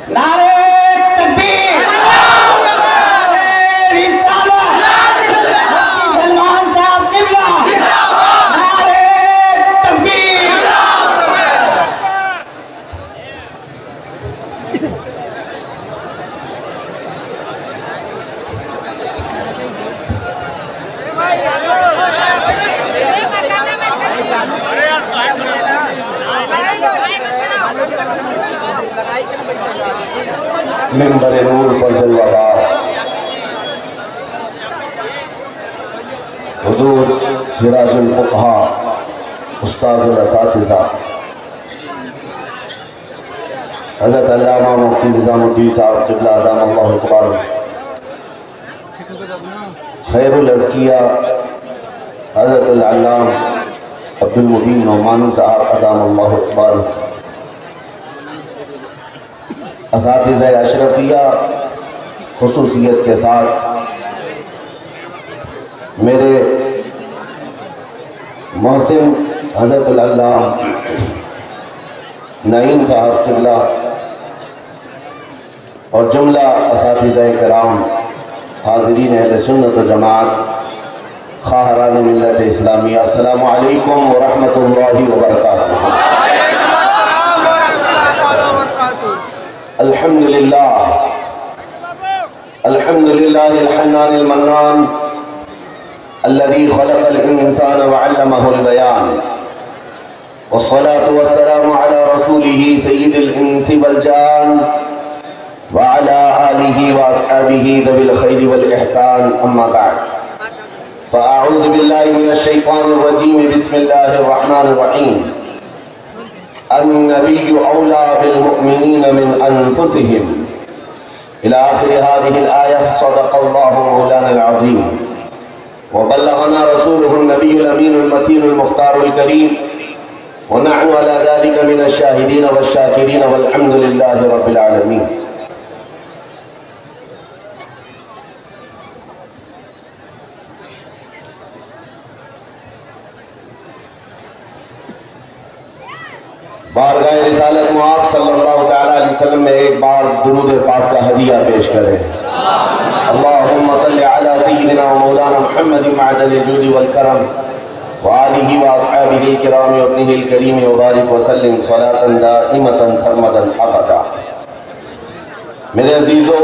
نعرے تکبیر، نعرے رسالت، سلمان صاحب قبلہ، نعرے تکبیر۔ منبر نور پر جلوہ دار حضور سراج الفقہاء استاذ الاساتذہ حضرت علامہ مفتی نظام الدین صاحب قبلہ ادام اللہ اقبال، خیر الازکیہ حضرت العلام عبد المبین نعمانی صاحب ادام اللہ اقبال، اساتذہ اشرفیہ خصوصیت کے ساتھ میرے محسن حضرت العلامہ نعیم صاحب قبلہ اور جملہ اساتذہ کرام، حاضرین اہل سنت و جماعت، خواہران ملت اسلامیہ، السلام علیکم ورحمۃ اللہ وبرکاتہ۔ الحمدللہ الحمدللہ الحنان المنان الذي خلق الإنسان وعلمه البيان، والصلاة والسلام على رسوله سيد الإنس والجان وعلى آله وأصحابه ذوي الخير والإحسان، أما بعد فأعوذ بالله من الشيطان الرجيم، بسم الله الرحمن الرحيم۔ النبي أولى بالمؤمنين من أنفسهم إلى آخر هذه الآية، صدق الله مولانا العظيم وبلغنا رسوله النبي الأمين المتين المختار الكريم، ونحن على ذلك من الشاهدين والشاكرين والحمد لله رب العالمين۔ بارگاہ رسالت مآب صلی اللہ تعالیٰ علیہ وسلم میں ایک بار درود پاک کا ہدیہ پیش کریں۔ اللہم صلی علی سیدنا و مولانا محمد معدن الجود والکرم وآلہ واصحابہ الکرام وابنہ الکریم وبارک وسلم صلاة دائمة سرمدا ابدا۔ میرے عزیزو،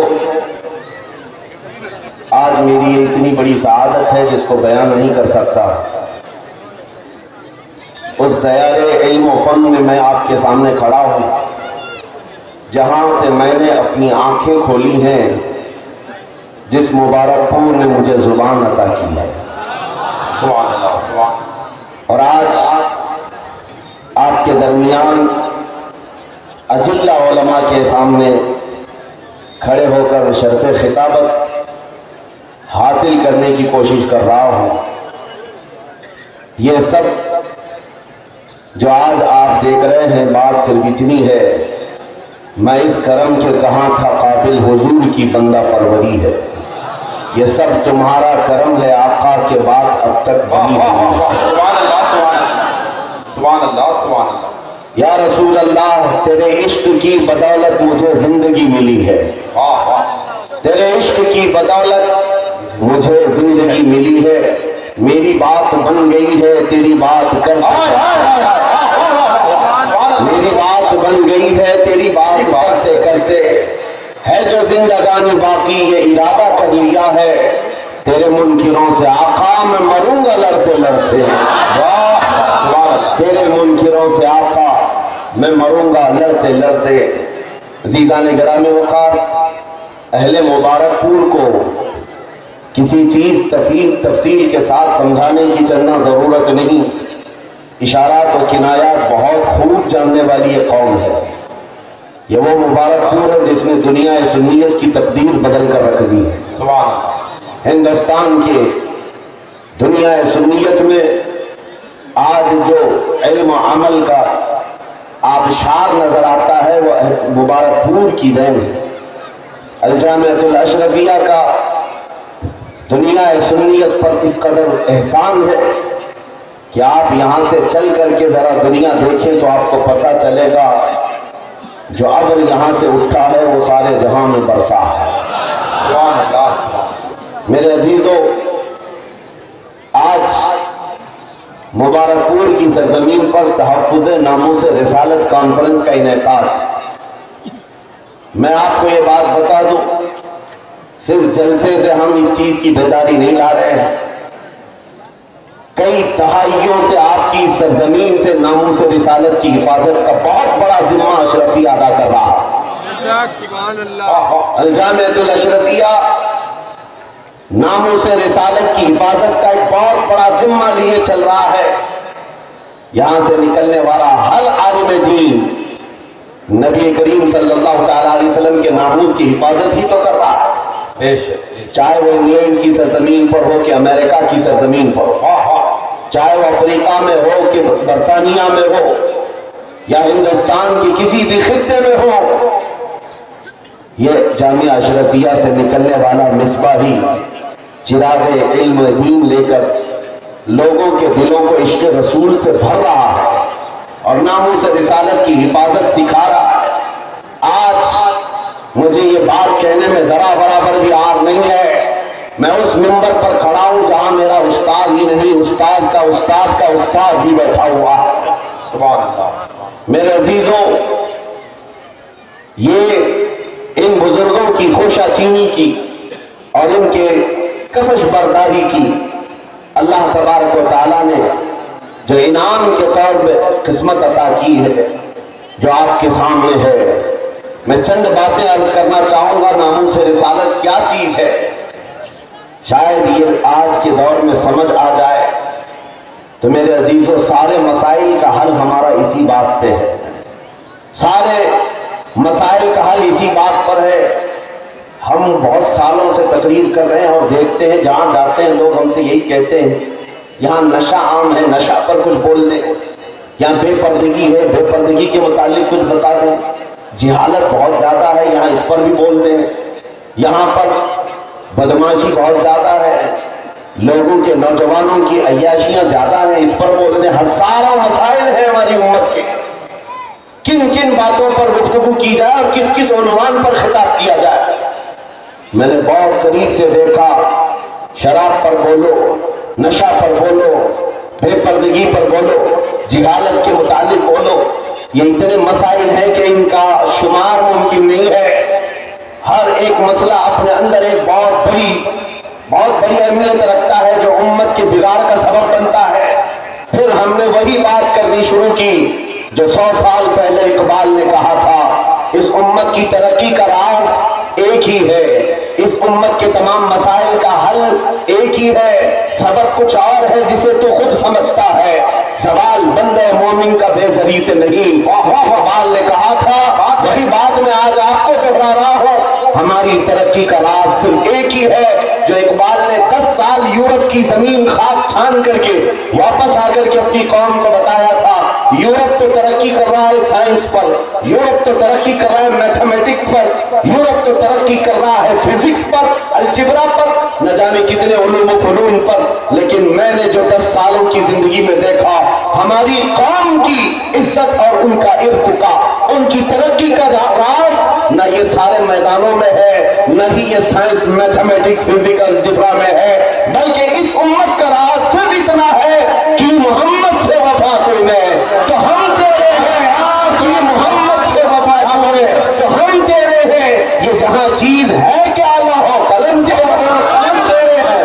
آج میری یہ اتنی بڑی سعادت ہے جس کو بیان نہیں کر سکتا۔ اس دیار علم و فن میں میں آپ کے سامنے کھڑا ہوں جہاں سے میں نے اپنی آنکھیں کھولی ہیں، جس مبارک پور نے مجھے زبان عطا کی ہے۔ سبحان اللہ، سبحان۔ اور آج آپ کے درمیان اجلہ علماء کے سامنے کھڑے ہو کر شرف خطابت حاصل کرنے کی کوشش کر رہا ہوں۔ یہ سب جو آج آپ دیکھ رہے ہیں، بات صرف اتنی ہے، میں اس کرم کے کہاں تھا قابل حضور کی بندہ پروری ہے۔ یہ سب تمہارا کرم ہے، آقا کے بعد اب تک بنی ہوئی ہے۔ سبحان اللہ، سبحان اللہ، سبحان اللہ۔ یا رسول اللہ، تیرے عشق کی بدولت مجھے زندگی ملی ہے، تیرے عشق کی بدولت مجھے زندگی ملی ہے۔ میری بات بن گئی ہے تیری بات کرتے، میری بات بن گئی ہے تیری بات کرتے کرتے، ہے جو زندگانی باقی یہ ارادہ کر لیا ہے، تیرے منکروں سے آقا میں مروں گا لڑتے لڑتے، تیرے منکروں سے آقا میں مروں گا لڑتے لڑتے۔ عزیزان گرامی وقار، اہل مبارک پور کو کسی چیز تفصیل کے ساتھ سمجھانے کی چندہ ضرورت نہیں، اشارات و کنایات بہت خوب جاننے والی یہ قوم ہے۔ یہ وہ مبارک پور ہے جس نے دنیا سنیت کی تقدیر بدل کر رکھ دی ہے۔ سبحان اللہ۔ ہندوستان کے دنیا سنیت میں آج جو علم و عمل کا آبشار نظر آتا ہے وہ مبارک پور کی دین ہے۔ الجامعۃ الاشرفیہ کا دنیا سنیت پر اس قدر احسان ہے کہ آپ یہاں سے چل کر کے ذرا دنیا دیکھیں تو آپ کو پتہ چلے گا جو ابر یہاں سے اٹھا ہے وہ سارے جہاں میں برسا ہے۔ سبحان اللہ سبحان اللہ۔ میرے عزیزو، آج مبارک پور کی سرزمین پر تحفظ ناموس رسالت کانفرنس کا انعقاد۔ میں آپ کو یہ بات بتا دوں، صرف جلسے سے ہم اس چیز کی بیداری نہیں لا رہے ہیں، کئی دہائیوں سے آپ کی سرزمین سے ناموس رسالت کی حفاظت کا بہت بڑا ذمہ اشرفیہ ادا کر رہا ہے۔ سبحان اللہ۔ الجامعۃ الاشرفیہ ناموس رسالت کی حفاظت کا ایک بہت بڑا ذمہ لیے چل رہا ہے۔ یہاں سے نکلنے والا ہر عالم دین نبی کریم صلی اللہ تعالیٰ علیہ وسلم کے ناموس کی حفاظت ہی تو کر رہا ہے، بے شک۔ چاہے وہ انگلینڈ کی سرزمین پر ہو کہ امریکہ کی سرزمین پر ہو، چاہے وہ افریقہ میں ہو کہ برطانیہ میں ہو یا ہندوستان کی کسی بھی خطے میں ہو، یہ جامعہ اشرفیہ سے نکلنے والا مصباحی چراغ علم و دین لے کر لوگوں کے دلوں کو عشق رسول سے بھر رہا ہے اور ناموس رسالت کی حفاظت سکھا رہا ہے۔ آج مجھے یہ بات کہنے میں ذرا برابر بھی عار نہیں ہے، میں اس منبر پر کھڑا ہوں جہاں میرا استاد ہی نہیں، استاد کا استاد کا استاد بھی بیٹھا ہوا ہے۔ سبحان اللہ۔ میرے عزیزوں، یہ ان بزرگوں کی خوشا چینی کی اور ان کے کفش برداری کی اللہ تبارک و تعالیٰ نے جو انعام کے طور پہ قسمت عطا کی ہے، جو آپ کے سامنے ہے۔ میں چند باتیں عرض کرنا چاہوں گا، ناموس رسالت کیا چیز ہے، شاید یہ آج کے دور میں سمجھ آ جائے تو میرے عزیزوں، سارے مسائل کا حل ہمارا اسی بات پہ ہے، سارے مسائل کا حل اسی بات پر ہے۔ ہم بہت سالوں سے تقریر کر رہے ہیں اور دیکھتے ہیں جہاں جاتے ہیں لوگ ہم سے یہی کہتے ہیں، یہاں نشہ عام ہے، نشہ پر کچھ بول دیں، یہاں بے پردگی ہے، بے پردگی کے متعلق کچھ بتا دیں، جہالت بہت زیادہ ہے، یہاں اس پر بھی بول دیں، یہاں پر بدماشی بہت زیادہ ہے، لوگوں کے نوجوانوں کی عیاشیاں زیادہ ہیں، اس پر بول دیں۔ ہزاروں مسائل ہیں ہماری امت کے، کن کن باتوں پر گفتگو کی جائے اور کس کس عنوان پر خطاب کیا جائے۔ میں نے بہت قریب سے دیکھا، شراب پر بولو، نشہ پر بولو، بے پردگی پر بولو، جہالت کے متعلق بولو، یہ اتنے مسائل ہیں کہ ان کا شمار ممکن نہیں ہے۔ ہر ایک مسئلہ اپنے اندر ایک بہت بڑی اہمیت رکھتا ہے جو امت کے بگاڑ کا سبب بنتا ہے۔ پھر ہم نے وہی بات کرنی شروع کی جو 100 سال پہلے اقبال نے کہا تھا، اس امت کی ترقی کا راز ایک ہی ہے، اس امت کے تمام مسائل کا حل ایک ہی ہے، سبب کچھ اور ہے جسے تو خود سمجھتا ہے، زوال بندے مومن کا بے زری سے نہیں۔ اقبال نے کہا تھا، وہی بات میں آج آپ کو دہرا رہا ہوں، ہماری ترقی کا راز صرف ایک ہی ہے جو اقبال نے 10 سال یورپ کی زمین خاک چھان کر کے واپس آ کر کے اپنی قوم کو بتایا تھا۔ یورپ تو ترقی کر رہا ہے سائنس پر، یورپ تو ترقی کر رہا ہے میتھمیٹکس پر، یورپ تو ترقی کر رہا ہے فزکس پر، الجبرا پر، نہ جانے کتنے علوم و فنون پر، لیکن میں نے جو 10 سالوں کی زندگی میں دیکھا، ہماری قوم کی عزت اور ان کا ارتقاء، ان کی ترقی کا راز نہ یہ سارے میدانوں میں ہے، نہ ہی یہ سائنس میتھمیٹکس فزکس الجبرا میں ہے، بلکہ اس امت کا راز صرف اتنا ہے کہ محمد سے وفا کوئی نہیں تو ہم تیرے ہیں، کہ محمد سے وفا ہوئے تو ہم تیرے ہیں، یہ جہاں چیز ہے کہ اللہ ہو قلم تیرے ہیں، قلم تیرے ہیں۔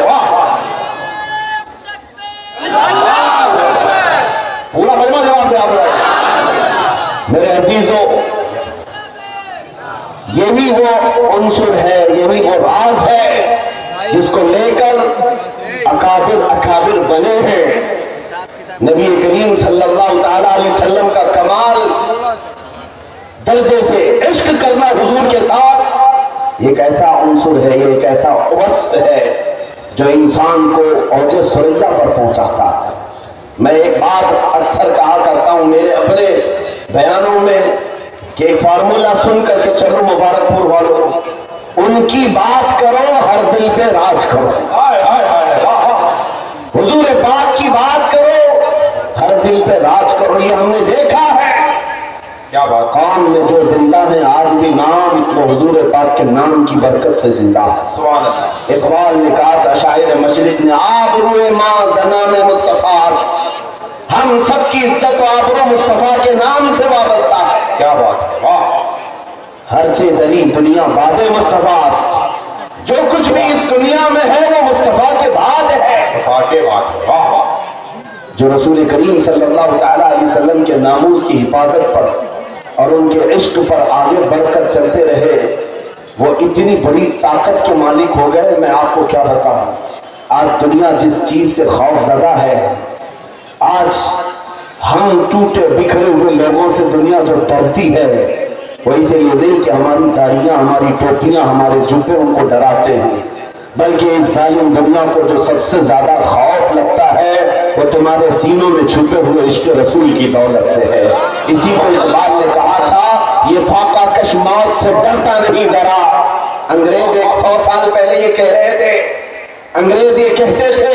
پورا مجمع جواب دے آپ لوگ۔ میرے عزیزو، یہی وہ عنصر ہے، یہی وہ راز ہے جس کو لے کر اکابر بنے ہیں۔ نبی کریم صلی اللہ تعالیٰ علیہ وسلم کا کمال درجے سے عشق کرنا حضور کے ساتھ، یہ ایک ایسا عنصر ہے، یہ ایک ایسا وصف ہے جو انسان کو اوج ثریا پر پہنچاتا ہے۔ میں ایک بات اکثر کہا کرتا ہوں میرے اپنے بیانوں میں کہ ایک فارمولا سن کر کے چلو مبارک پور والوں، ان کی بات کرو ہر دل پہ راج کرو، حضور پاک کی بات کرو ہر دل پہ راج کرو۔ یہ ہم نے دیکھا ہے کیا بات، قوم میں جو زندہ ہیں آج بھی نام وہ حضور پاک کے نام کی برکت سے زندہ ہے. سبحان اللہ. اقبال نے کہا تھا شاعر مشرق نے آبروئے ماں زنان مصطفیٰ است، ہم سب کی عزت و آبرو مصطفیٰ کے نام سے وابستہ ہے. کیا بات ہے، واہ. ہر چے دری دنیا باد مصطفیٰ است، جو کچھ بھی اس دنیا میں ہے وہ مصطفیٰ کے بعد ہے. مصطفیٰ کے بعد ہے، واہ واہ. جو رسول کریم صلی اللہ تعالیٰ علیہ وسلم کے ناموس کی حفاظت پر اور ان کے عشق پر آگے بڑھ کر چلتے رہے وہ اتنی بڑی طاقت کے مالک ہو گئے. میں آپ کو کیا بتاؤں، آج دنیا جس چیز سے خوف زدہ ہے، آج ہم ٹوٹے بکھرے ہوئے لوگوں سے دنیا جو ڈرتی ہے وہ اسی لیے نہیں کہ ہماری داڑیاں، ہماری ٹوپیاں، ہمارے جوتے ان کو ڈراتے ہیں، بلکہ اس ظالم دنیا کو جو سب سے زیادہ خوف لگتا ہے وہ تمہارے سینوں میں چھپے ہوئے عشق رسول کی دولت سے ہے. اسی کو اقبال نے کہا تھا یہ فاقہ کش موت سے ڈرتا نہیں ذرا. انگریز 100 سال پہلے یہ کہہ رہے تھے، انگریز یہ کہتے تھے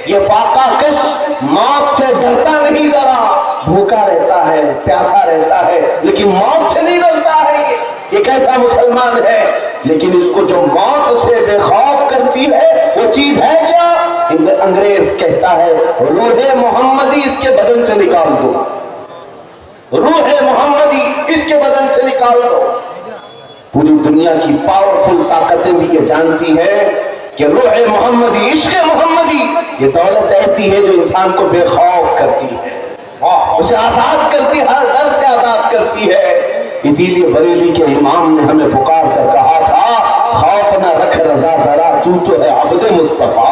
یہ فاقہ کش موت سے ڈرتا نہیں ذرا، بھوکا رہتا ہے، پیاسا رہتا ہے لیکن موت سے نہیں ڈرتا ہے. یہ کیسا مسلمان ہے؟ لیکن اس کو جو موت سے بے خوف کرتی ہے وہ چیز ہے کیا؟ انگریز کہتا ہے روح محمدی اس کے بدن سے نکال دو، روح محمدی اس کے بدن سے نکال دو. پوری دنیا کی پاورفل طاقتیں بھی یہ جانتی ہیں کہ روح محمدی، عشق محمدی یہ دولت ایسی ہے جو انسان کو بے خوف کرتی ہے، اسے آزاد کرتی ہے، ہر ڈر سے آزاد کرتی ہے. اسی لیے بریلی کے امام نے ہمیں پکار کر کہا تھا خوف نہ رکھ رضا ذرا تو تو ہے عبد مصطفیٰ.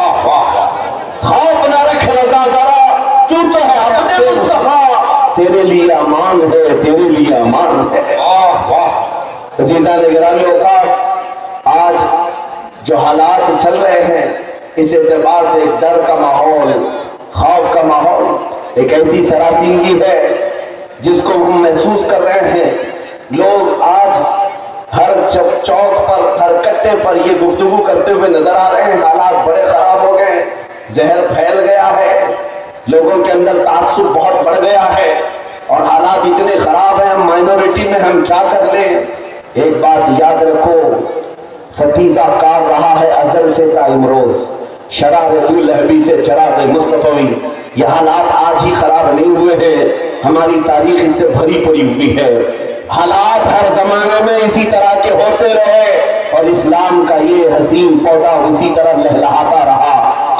خوف نہ رکھ رضا ذرا تو تو ہے عبد مصطفیٰ، تیرے لیے امان ہے، تیرے لیے امان ہے. عزیزان گرامی اوقات، آج جو حالات چل رہے ہیں اس اعتبار سے ایک ڈر کا ماحول، خوف کا ماحول، ایک ایسی سراسیمگی ہے جس کو ہم محسوس کر رہے ہیں. لوگ آج ہر چوک پر، ہر کٹے پر یہ گفتگو کرتے ہوئے نظر آ رہے ہیں حالات بڑے خراب ہو گئے، زہر پھیل گیا ہے، لوگوں کے اندر تعصب بہت بڑھ گیا ہے اور حالات اتنے خراب ہیں، ہم مائنورٹی میں ہم کیا کر لیں. ایک بات یاد رکھو، ستیزہ کار رہا ہے ازل سے تا امروز، شرار لہبی سے چراغ مصطفی. یہ حالات آج ہی خراب نہیں ہوئے ہیں، ہماری تاریخ اس سے بھری پڑی ہوئی ہے. حالات ہر زمانے میں اسی طرح کے ہوتے رہے اور اسلام کا یہ حسین پودا اسی طرح لہلہاتا رہا.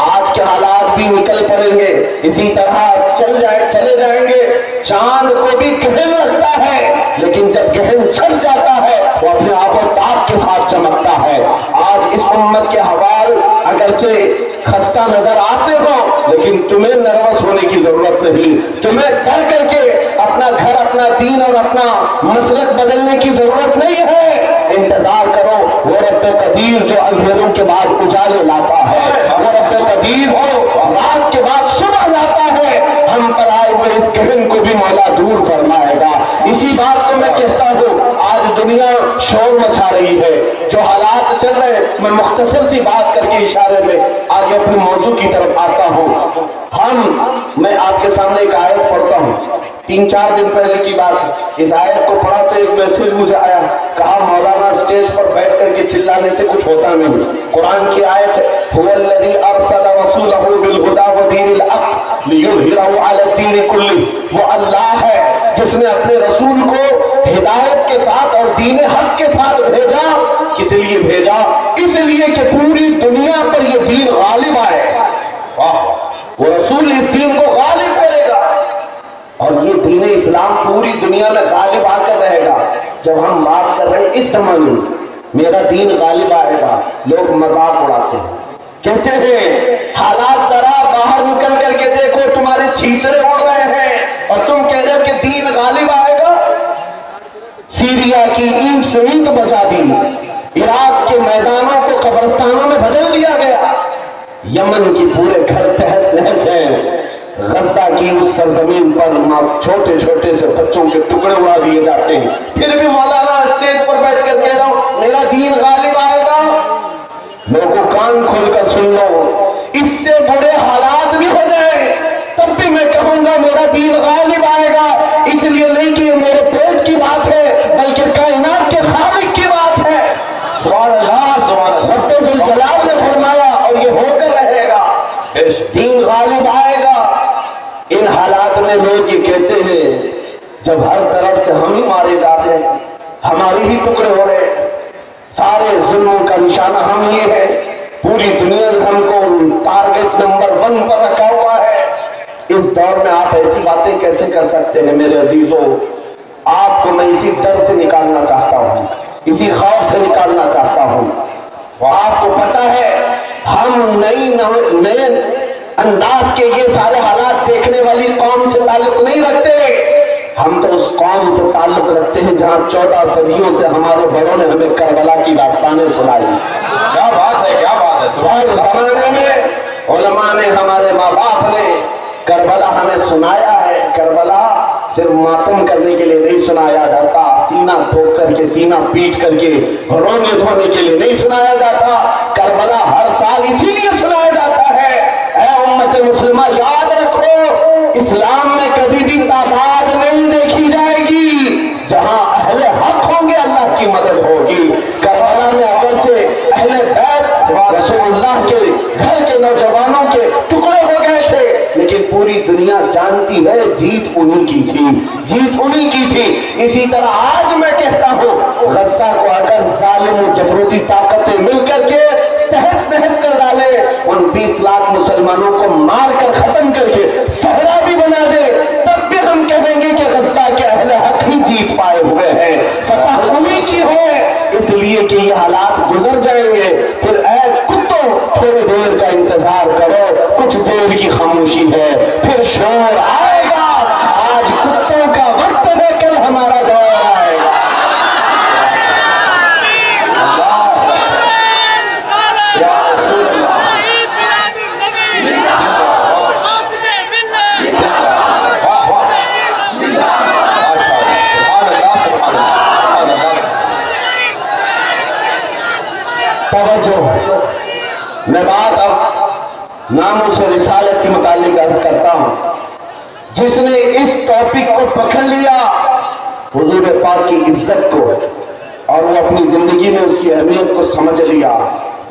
آج کے حالات بھی نکل پڑیں گے، اسی طرح چلے جائیں گے. چاند کو بھی گہن لگتا ہے لیکن جب گہن چھٹ جاتا ہے وہ اپنے آپ و تاب کے ساتھ چمکتا ہے. آج اس امت کے حوال اگرچہ خستہ نظر آتے ہو لیکن تمہیں نروس ہونے کی ضرورت نہیں، تمہیں ڈر کر کے اپنا گھر، اپنا دین اور اپنا مسلک بدلنے کی ضرورت نہیں ہے. انتظار کرو وہ رب قدیر جو اندھیروں کے بعد اجالے لاتا ہے، وہ رب قدیر جو رات کے بعد صبح لاتا ہے. ہم پر آئے ہوئے اس گہن کو بھی مولا دور فرمائے گا. اسی بات کو میں کہتا ہوں، آج دنیا شور مچا رہی ہے، جو حالات چل رہے ہیں، میں مختصر سی بات کر کے اشارے میں آگے اپنے موضوع کی طرف آتا ہوں. میں آپ کے سامنے ایک آیت پڑھتا ہوں، 3-4 دن پہلے کی بات ہے. اس آیت کو پڑھا تو ایک میسج مجھے آیا، کہا مولانا اسٹیج پر بیٹھ کر کے چلانے سے کچھ ہوتا نہیں. قرآن کی آیت ہے، هو الذی ارسل رسولہ بالہدی ودین الحق لیظہرہ علی الدین کلہ. وہ اللہ ہے جس نے اپنے رسول کو ہدایت کے ساتھ اور دین حق کے ساتھ بھیجا. کس لیے بھیجا؟ اس لیے کہ پوری دنیا پر یہ دین غالب آئے. وہ رسول اس دین کو غالب کرے گا اور یہ دین اسلام پوری دنیا میں غالب آ کر رہے گا. جب ہم بات کر رہے ہیں اس زمانے میں میرا دین غالب آئے گا، لوگ مذاق اڑاتے ہیں، کہتے ہیں حالات ذرا باہر نکل کر کے دیکھو، تمہارے چھیترے اڑ رہے ہیں اور تم کہہ رہے ہو کہ دین غالب آئے گا. سیریا کی اینٹ سے اینٹ بجا دی، عراق کے میدانوں کو قبرستانوں میں بدل دیا گیا، یمن کی پورے گھر تہس نہس ہیں، غزہ کی اس سرزمین پر چھوٹے چھوٹے سے بچوں کے ٹکڑے اڑا دیے جاتے ہیں. پھر بھی مولانا اسٹیج پر بیٹھ کر کہہ رہا ہوں میرا دین غالب آئے گا. لوگوں کان کھول کر سن لو، اس سے بڑے حالات بھی ہو جائیں تب بھی میں کہوں گا میرا دین غالب آئے گا. اس لیے نہیں کہ میرے پیٹ کی بات دین غالب آئے گا۔ ان حالات میں لوگ یہ کہتے ہیں جب ہر طرف سے ہم ہی مارے جا رہے ہیں، ہماری ہی ٹکڑے ہو رہے ہیں، سارے ظلموں کا نشانہ ہم یہ ہے، پوری دنیا نے ہم کو ٹارگٹ نمبر 1 پر رکھا ہوا ہے۔ اس دور میں آپ ایسی باتیں کیسے کر سکتے ہیں؟ میرے عزیزوں، آپ کو میں اسی ڈر سے نکالنا چاہتا ہوں، اسی خوف سے نکالنا چاہتا ہوں۔ آپ کو پتا ہے ہم نئے انداز کے یہ سارے حالات دیکھنے والی قوم سے تعلق نہیں رکھتے، ہم تو اس قوم سے تعلق رکھتے ہیں جہاں 14 صدیوں سے ہمارے بڑوں نے ہمیں کربلا کی داستانیں سنائی۔ کیا بات ہے، کیا بات ہے، ہر زمانے میں علماء نے، ہمارے ماں باپ نے کربلا ہمیں سنایا ہے۔ کربلا صرف ماتم کرنے کے لیے نہیں سنایا جاتا، سینہ ٹھوک کر کے، سینہ پیٹ کر کے رونے دھونے کے لیے نہیں سنایا جاتا۔ کربلا ہر سال اسی لیے سنایا جاتا ہے۔ اے امت مسلمہ، یاد رکھو، اسلام میں کبھی بھی تعداد نہیں دیکھی جائے گی، جہاں اہل حق ہوں گے اللہ کی مدد ہوگی۔ کربلا میں اگرچہ اہل بیت رسول اللہ کے گھر کے نوجوانوں کے ٹکڑے ہو گئے تھے، لیکن پوری دنیا جانتی ہے جیت انہی کی تھی، جیت انہی کی تھی۔ اسی طرح آج میں کہتا ہوں، غزہ کو اگر ظالم و جبروتی طاقتیں مل کر کے تہس نہس کر ڈالے، ان 20 لاکھ مسلمانوں کو مار کر ختم کر کے صحرا بھی بنا دے، تب بھی ہم کہیں گے کہ غزہ کے اہل حق ہی جیت پائے ہوئے ہیں، فتح انہی کی ہے۔ اس لیے کہ یہ حالات گزر جائیں گے، پھر اے کتوں تھوڑی دیر کا انتظار کرو، کچھ دیر کی خاموشی ہے، پھر شور آئے گا۔ آج کتوں کا وقت ہے، کل ہمارا دور آئے گا۔ میں بات اب ناموس رسالت کے متعلق عرض کرتا ہوں۔ جس نے اس ٹاپک کو پکڑ لیا، حضور پاک کی عزت کو، اور وہ اپنی زندگی میں اس کی اہمیت کو سمجھ لیا،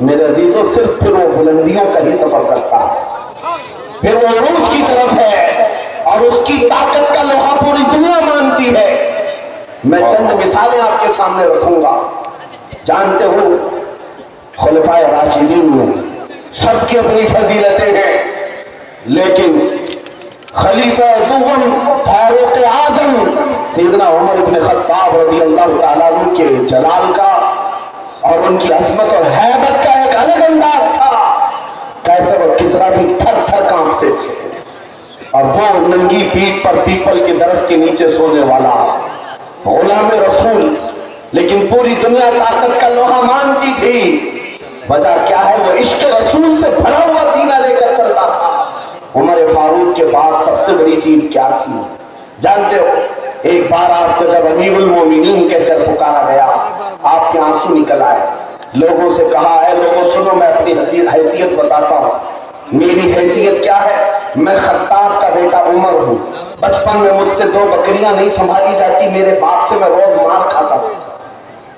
میرے عزیزوں، صرف پھر وہ بلندیوں کا ہی سفر کرتا ہے، پھر وہ عروج کی طرف ہے، اور اس کی طاقت کا لوہا پوری دنیا مانتی ہے۔ میں چند مثالیں آپ کے سامنے رکھوں گا۔ جانتے ہو خلفائے راشدین میں سب کی اپنی فضیلتیں ہیں، لیکن خلیفہ دوم فاروق اعظم سیدنا عمر بن خطاب رضی اللہ تعالیٰ عنہ کے جلال کا اور ان کی عظمت اور ہیبت کا ایک الگ انداز تھا۔ قیصر اور کسریٰ بھی تھر تھر کانپتے تھے، اور وہ ننگی پیٹھ پر پیپل کے درخت کے نیچے سونے والا غلام رسول، لیکن پوری دنیا طاقت کا لوہا مانتی تھی۔ وجہ کیا ہے؟ وہ عشق رسول سے بھرا ہوا سینہ لے کر چلتا تھا۔ عمر فاروق کے بعد سب سے بڑی چیز کیا تھی جانتے ہو؟ ایک بار آپ کو جب امیر المومنین کہہ کر پکارا گیا، آپ کے آنسو نکل آئے، لوگوں سے کہا، اے لوگوں سنو، میں اپنی حیثیت بتاتا ہوں۔ میری حیثیت کیا ہے؟ میں خطاب کا بیٹا عمر ہوں۔ بچپن میں مجھ سے 2 بکریاں نہیں سنبھالی جاتی، میرے باپ سے میں روز مار کھاتا تھا،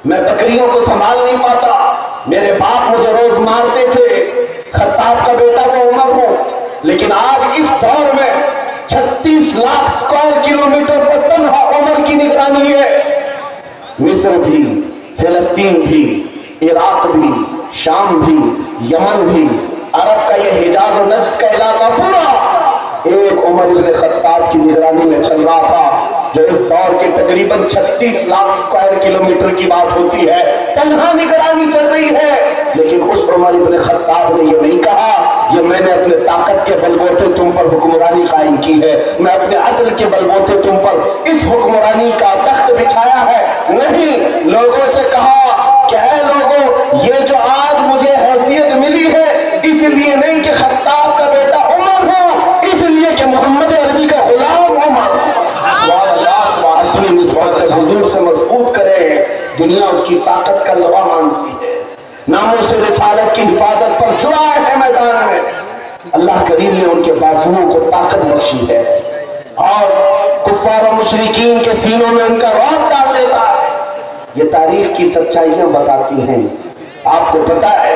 میں بکریوں کو سنبھال نہیں پاتا، میرے باپ مجھے روز مارتے تھے۔ خطاب کا بیٹا وہ عمر ہوں، لیکن آج اس دور میں 36 لاکھ اسکوائر کلومیٹر پر تنہا عمر کی نگرانی ہے۔ مصر بھی، فلسطین بھی، عراق بھی، شام بھی، یمن بھی، عرب کا یہ حجاز و نجد کا علاقہ پورا ایک عمر بن خطاب کی نگرانی میں چل رہا تھا، جو اس دور کے تقریباً 36 لاکھ اسکوائر کلومیٹر کی بات ہوتی ہے، تنہا نگرانی چل رہی ہے۔ لیکن اس عمر بن خطاب نے یہ نہیں کہا یہ میں نے اپنے طاقت کے بلبوتے تم پر حکمرانی قائم کی ہے، میں اپنے عدل کے بلبوتے تم پر اس حکمرانی کا تخت بچھایا ہے، نہیں، لوگوں سے کہا کہ اے لوگوں، یہ جو آج مجھے حیثیت ملی ہے اس لیے نہیں کہ خطاب کا بیٹا عمر ہوں، اس لیے کہ محمد عربی کا غلام عمر۔ اپنی نسبت جب حضور سے مضبوط کرے، دنیا اس کی طاقت کا لوہا مانتی ہے، ناموس رسالت کی حفاظت پر جڑا ہے میدان میں۔ اللہ کریم نے ان کے بازوؤں کو طاقت بخشی ہے، اور کفار و مشرکین کے سینوں میں ان کا رعب ڈال دیتا ہے۔ یہ تاریخ کی سچائیاں بتاتی ہیں۔ آپ کو پتا ہے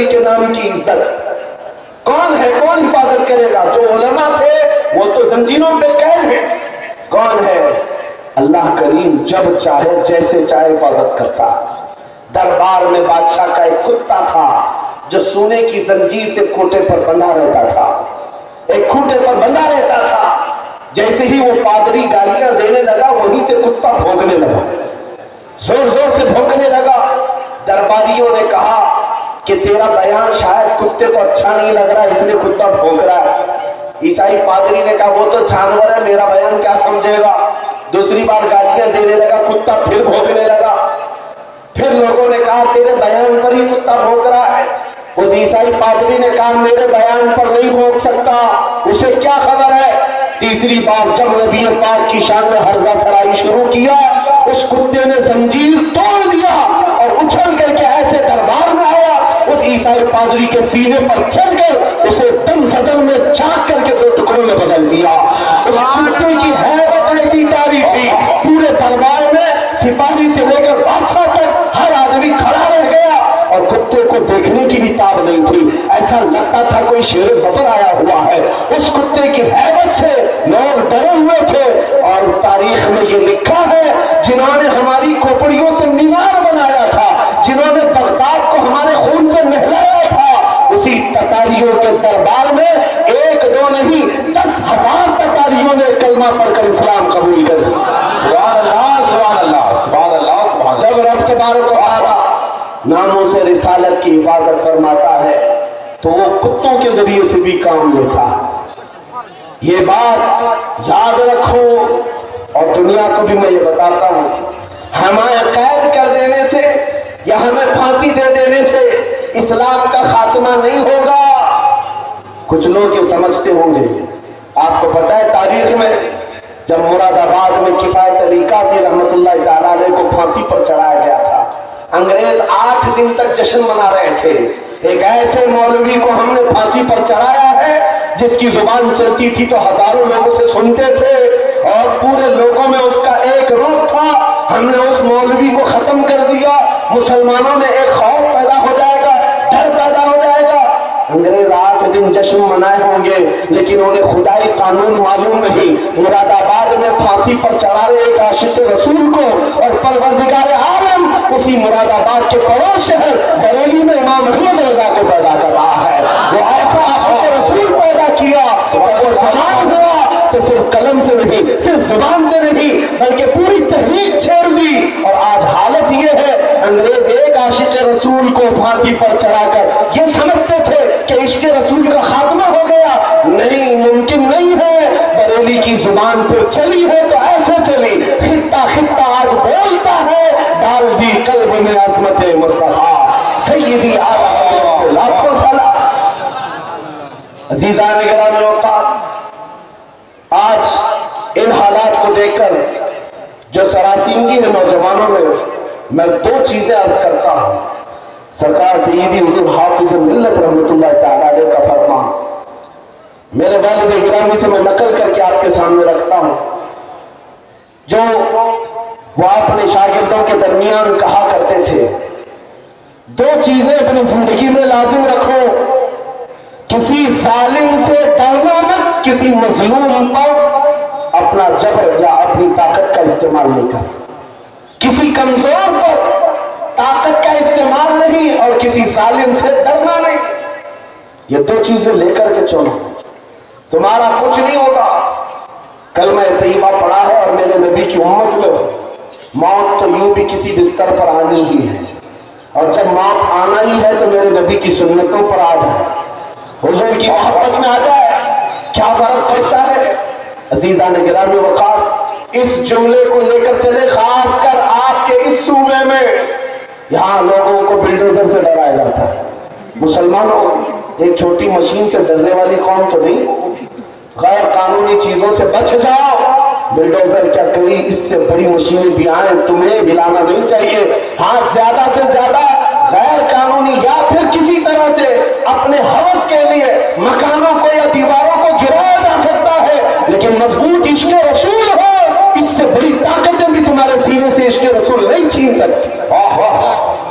نبی کے نام کی عزت؟ کون ہے، کون حفاظت کرے گا؟ جو علماء تھے وہ تو زنجیروں پہ قید ہیں، کون ہے؟ اللہ کریم جب چاہے جیسے چاہے حفاظت کرتا۔ دربار میں بادشاہ کا ایک کتا تھا جو سونے کی زنجیر سے کھوٹے پر بندھا رہتا تھا، ایک کھوٹے پر بندھا رہتا تھا۔ جیسے ہی وہ پادری گالیاں دینے لگا وہیں سے کتا بھونکنے لگا، زور زور سے بھونکنے لگا۔ درباریوں نے کہا کہ تیرا بیان شاید کتے کو اچھا نہیں لگ رہا اس لیے کتا بھونک رہا ہے۔ عیسائی پادری نے کہا وہ تو جانور ہے، میرا بیان کیا سمجھے گا؟ دوسری بار گالیاں دینے لگا، کتا پھر بھونکنے لگا۔ پھر لوگوں نے کہا تیرے بیان پر ہی کتا بھونک رہا ہے۔ اس عیسائی پادری نے کہا میرے بیان پر نہیں بھونک سکتا، اسے کیا خبر ہے؟ تیسری بار جب نبی پاک کی شان میں ہرزہ سرائی شروع کیا، اس کتے نے زنجیر توڑ دیا اور اچھل کر کے ایسے دربار میں آیا، اس عیسائی پادری کے سینے پر چڑھ کر اسے دم صدر میں چاک کر کے 2 ٹکڑوں میں بدل دیا۔ اس کتے کی ہیبت ایسی طاری تھی، پورے دربار میں سپاہی سے لے کر بادشاہ تک ہر آدمی کھڑا رہ گیا اور کتے کو دیکھنے کی بھی تاب نہیں تھی، ایسا لگتا تھا کوئی شیر ببر آیا ہوا ہے۔ اس کتے کی ہیبت سے لوگ ڈرے ہوئے تھے، اور تاریخ میں یہ لکھا ہے جنہوں نے ہماری کھوپڑیوں سے مینار بنایا تھا، جنہوں نے بغداد کو ہمارے خون سے نہلایا تھا، اسی تتاریوں کے دربار میں 1-2 نہیں 10,000 تتاریوں نے کلمہ پڑھ کر اسلام قبول کر لیا۔ سبحان اللہ سبحان اللہ سبحان اللہ سبحان اللہ۔ جب رب تبارک و تعالیٰ ناموں سے رسالت کی حفاظت فرماتا ہے تو وہ کتوں کے ذریعے سے بھی کام لیتا ہے۔ یہ بات یاد رکھو، اور دنیا کو بھی میں یہ بتاتا ہوں، ہمیں قید کر دینے سے یا ہمیں پھانسی دے دینے سے اسلام کا خاتمہ نہیں ہوگا۔ کچھ لوگ یہ سمجھتے ہوں گے، آپ کو پتہ ہے تاریخ میں جب مراد آباد میں کفایت علی کافی رحمت اللہ تعالیٰ علیہ کو پھانسی پر چڑھایا گیا تھا، انگریز 8 دن تک جشن منا رہے تھے۔ ایک ایسے مولوی کو ہم نے پھانسی پر چڑھایا ہے جس کی زبان چلتی تھی تو ہزاروں لوگوں سے سنتے تھے، اور پورے لوگوں میں اس کا ایک روپ تھا۔ ہم نے اس مولوی کو ختم کر دیا، مسلمانوں میں ایک خوف پیدا ہو جائے گا، ڈر پیدا ہو جائے گا۔ انگریز 8 دن جشن منائے ہوں گے لیکن انہیں خدائی قانون معلوم نہیں۔ مراد آباد میں پھانسی پر چڑھا رہے ایک عاشق رسول کو، اور پروردگار عالم اسی مراد آباد کے پڑوس شہر بریلی میں امام محمد رضا کو پیدا کر رہا ہے۔ وہ ایسا عاشق رسول پیدا کیا، جب وہ جوان ہوا تو صرف قلم سے نہیں، صرف زبان سے نہیں، بلکہ پوری تحریک چھیڑ دی۔ اور آج حالت یہ ہے، انگریز ایک عاشق رسول کو پھانسی پر چڑھا کر یہ سمجھتے تھے کہ عشق رسول کا خاتمہ ہو گیا۔ نہیں، ممکن نہیں ہے۔ بریلی کی زبان پھر چلی ہے تو ایسے چلی، خطہ خطہ آج بولتا ہے، ڈال دی قلب میں عظمت مصطفیٰ سیدی اعلیٰ حضرت کو لاکھوں سلام۔ عزیزان گرامی اوقات، آج ان حالات کو دیکھ کر جو سراسیمگی ہے نوجوانوں میں 2 چیزیں عرض کرتا ہوں۔ سرکار سیدی حضور حافظ ملت رحمت اللہ تعالیٰ علیہ کا فرمان میرے والد گرامی سے میں نقل کر کے آپ کے سامنے رکھتا ہوں، جو وہ اپنے شاگردوں کے درمیان کہا کرتے تھے، 2 چیزیں اپنی زندگی میں لازم رکھو، کسی ظالم سے ڈرنا مت، کسی مظلوم پر اپنا جبر یا اپنی طاقت کا استعمال نہیں کر، کسی کمزور پر طاقت کا استعمال نہیں، اور کسی ظالم سے ڈرنا نہیں۔ یہ 2 چیزیں لے کر کے چلو، تمہارا کچھ نہیں ہوگا۔ کلمہ طیبہ پڑھا ہے اور میرے نبی کی امت میں موت تو یوں بھی کسی بستر پر آنی ہی ہے، اور جب موت آنا ہی ہے تو میرے نبی کی سنتوں پر آ جائے، حضور کی محبت میں آ جائے، کیا فرق پڑتا ہے؟ عزیزان گرامی وقار، اس جملے کو لے کر چلے، خاص کر آپ کے اس صوبے میں یہاں لوگوں کو بلڈوزر سے ڈرایا جاتا ہے۔ مسلمانوں، ایک چھوٹی مشین سے ڈرنے والی قوم تو نہیں، غیر قانونی چیزوں سے بچ جاؤ۔ بلڈوزر کیا کری، اس سے بڑی مشینیں بھی آئیں، تمہیں ہلانا نہیں چاہیے۔ ہاں، زیادہ سے زیادہ غیر قانونی یا پھر کسی طرح سے اپنے ہوس کے لیے مکانوں کو یا دیواروں کو گرایا جا سکتا ہے، لیکن مضبوط عشق رسول ہو، اس سے بڑی طاقتیں بھی تمہارے سینے سے عشق رسول نہیں چھین سکتی،